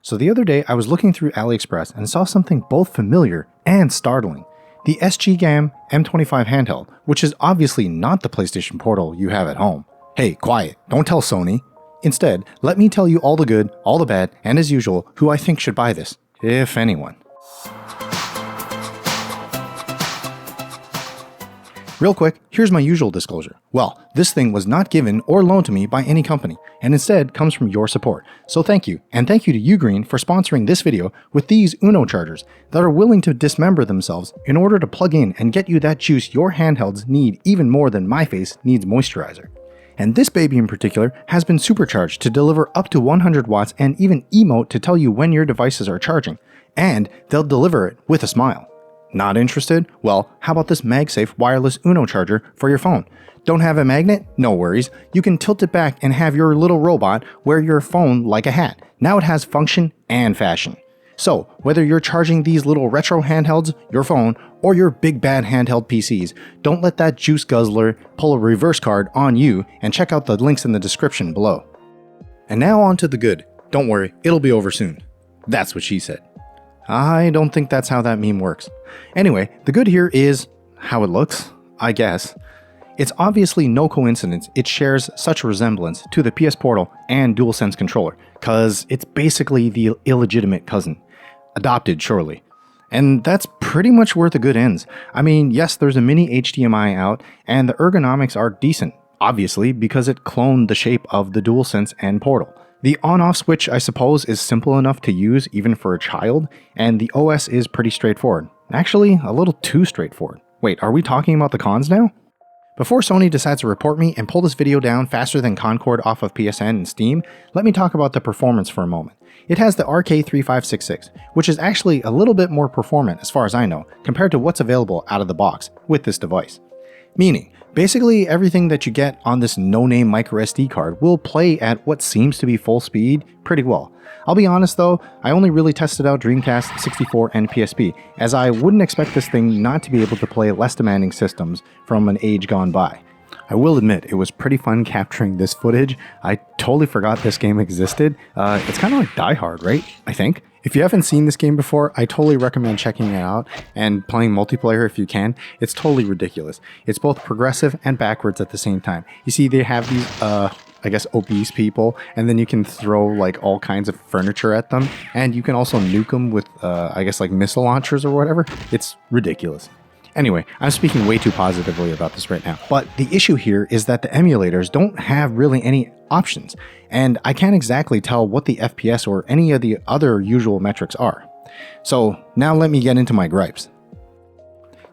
So the other day I was looking through AliExpress and saw something both familiar and startling. The SJGAM M25 handheld, which is obviously not the PlayStation Portal you have at home. Hey, quiet, don't tell Sony. Instead, let me tell you all the good, all the bad, and as usual, who I think should buy this, if anyone. Real quick, here's my usual disclosure. Well, this thing was not given or loaned to me by any company, and instead comes from your support. So thank you, and thank you to Ugreen for sponsoring this video with these Uno chargers that are willing to dismember themselves in order to plug in and get you that juice your handhelds need even more than my face needs moisturizer. And this baby in particular has been supercharged to deliver up to 100 watts and even emote to tell you when your devices are charging, and they'll deliver it with a smile. Not interested? Well, how about this MagSafe wireless Uno charger for your phone? Don't have a magnet? No worries. You can tilt it back and have your little robot wear your phone like a hat. Now it has function and fashion. So, whether you're charging these little retro handhelds, your phone, or your big bad handheld PCs, don't let that juice guzzler pull a reverse card on you, and check out the links in the description below. And now on to the good. Don't worry, it'll be over soon. That's what she said. I don't think that's how that meme works. Anyway, the good here is how it looks, I guess. It's obviously no coincidence it shares such resemblance to the PS Portal and DualSense controller, cause it's basically the illegitimate cousin. Adopted, surely. And that's pretty much where the good ends. I mean, yes, there's a mini HDMI out, and the ergonomics are decent, obviously, because it cloned the shape of the DualSense and Portal. The on-off switch, I suppose, is simple enough to use even for a child, and the OS is pretty straightforward. Actually, a little too straightforward. Wait, are we talking about the cons now? Before Sony decides to report me and pull this video down faster than Concord off of PSN and Steam, let me talk about the performance for a moment. It has the RK3566, which is actually a little bit more performant as far as I know, compared to what's available out of the box with this device. Meaning, basically everything that you get on this no-name microSD card will play at what seems to be full speed pretty well. I'll be honest though, I only really tested out Dreamcast, 64, and PSP, as I wouldn't expect this thing not to be able to play less demanding systems from an age gone by. I will admit, it was pretty fun capturing this footage. I totally forgot this game existed. It's kind of like Die Hard, right? I think. If you haven't seen this game before, I totally recommend checking it out and playing multiplayer if you can. It's totally ridiculous. It's both progressive and backwards at the same time. You see, they have these, I guess, obese people, and then you can throw like all kinds of furniture at them, and you can also nuke them with, I guess, like missile launchers or whatever. It's ridiculous. Anyway, I'm speaking way too positively about this right now, but the issue here is that the emulators don't have really any options, and I can't exactly tell what the FPS or any of the other usual metrics are. So now let me get into my gripes.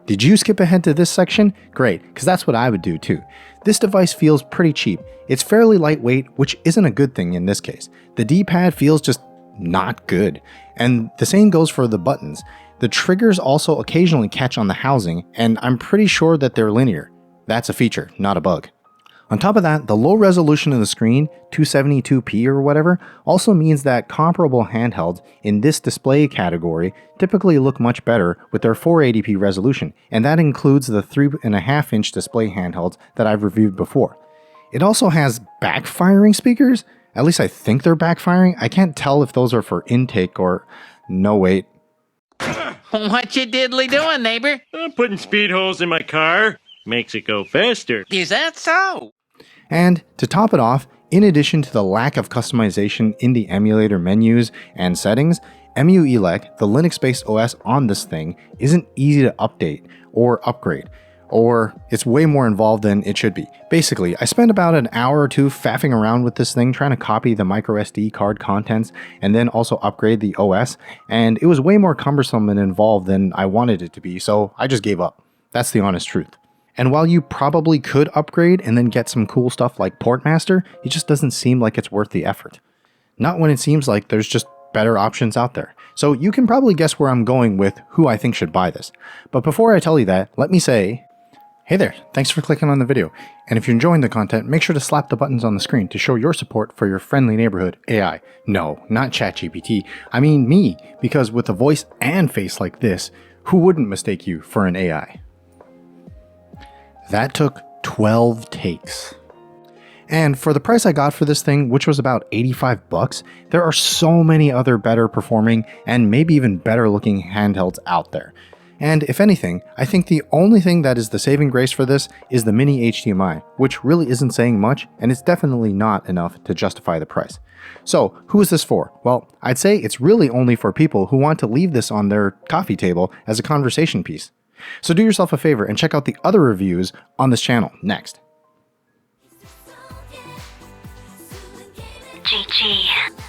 Did you skip ahead to this section? Great, because that's what I would do too. This device feels pretty cheap. It's fairly lightweight, which isn't a good thing in this case. The D-pad feels just not good, and the same goes for the buttons. The triggers also occasionally catch on the housing, and I'm pretty sure that they're linear. That's a feature, not a bug. On top of that, the low resolution of the screen, 272p or whatever, also means that comparable handhelds in this display category typically look much better with their 480p resolution, and that includes the 3.5-inch display handhelds that I've reviewed before. It also has backfiring speakers. At least I think they're backfiring. I can't tell if those are for intake or... No, wait. What you diddly doing, neighbor? I'm putting speed holes in my car. Makes it go faster. Is that so? And to top it off, in addition to the lack of customization in the emulator menus and settings, emuelec, the Linux-based OS on this thing, isn't easy to update or upgrade, or it's way more involved than it should be. Basically, I spent about an hour or two faffing around with this thing trying to copy the microSD card contents and then also upgrade the OS, and it was way more cumbersome and involved than I wanted it to be, so I just gave up. That's the honest truth. And while you probably could upgrade and then get some cool stuff like Portmaster, it just doesn't seem like it's worth the effort. Not when it seems like there's just better options out there. So you can probably guess where I'm going with who I think should buy this. But before I tell you that, let me say, hey there, thanks for clicking on the video. And if you're enjoying the content, make sure to slap the buttons on the screen to show your support for your friendly neighborhood AI. No, not ChatGPT, I mean me, because with a voice and face like this, who wouldn't mistake you for an AI? That took 12 takes. And for the price I got for this thing, which was about 85 bucks, there are so many other better performing and maybe even better looking handhelds out there. And if anything, I think the only thing that is the saving grace for this is the mini HDMI, which really isn't saying much, and it's definitely not enough to justify the price. So who is this for? Well, I'd say it's really only for people who want to leave this on their coffee table as a conversation piece. So do yourself a favor and check out the other reviews on this channel next. GG.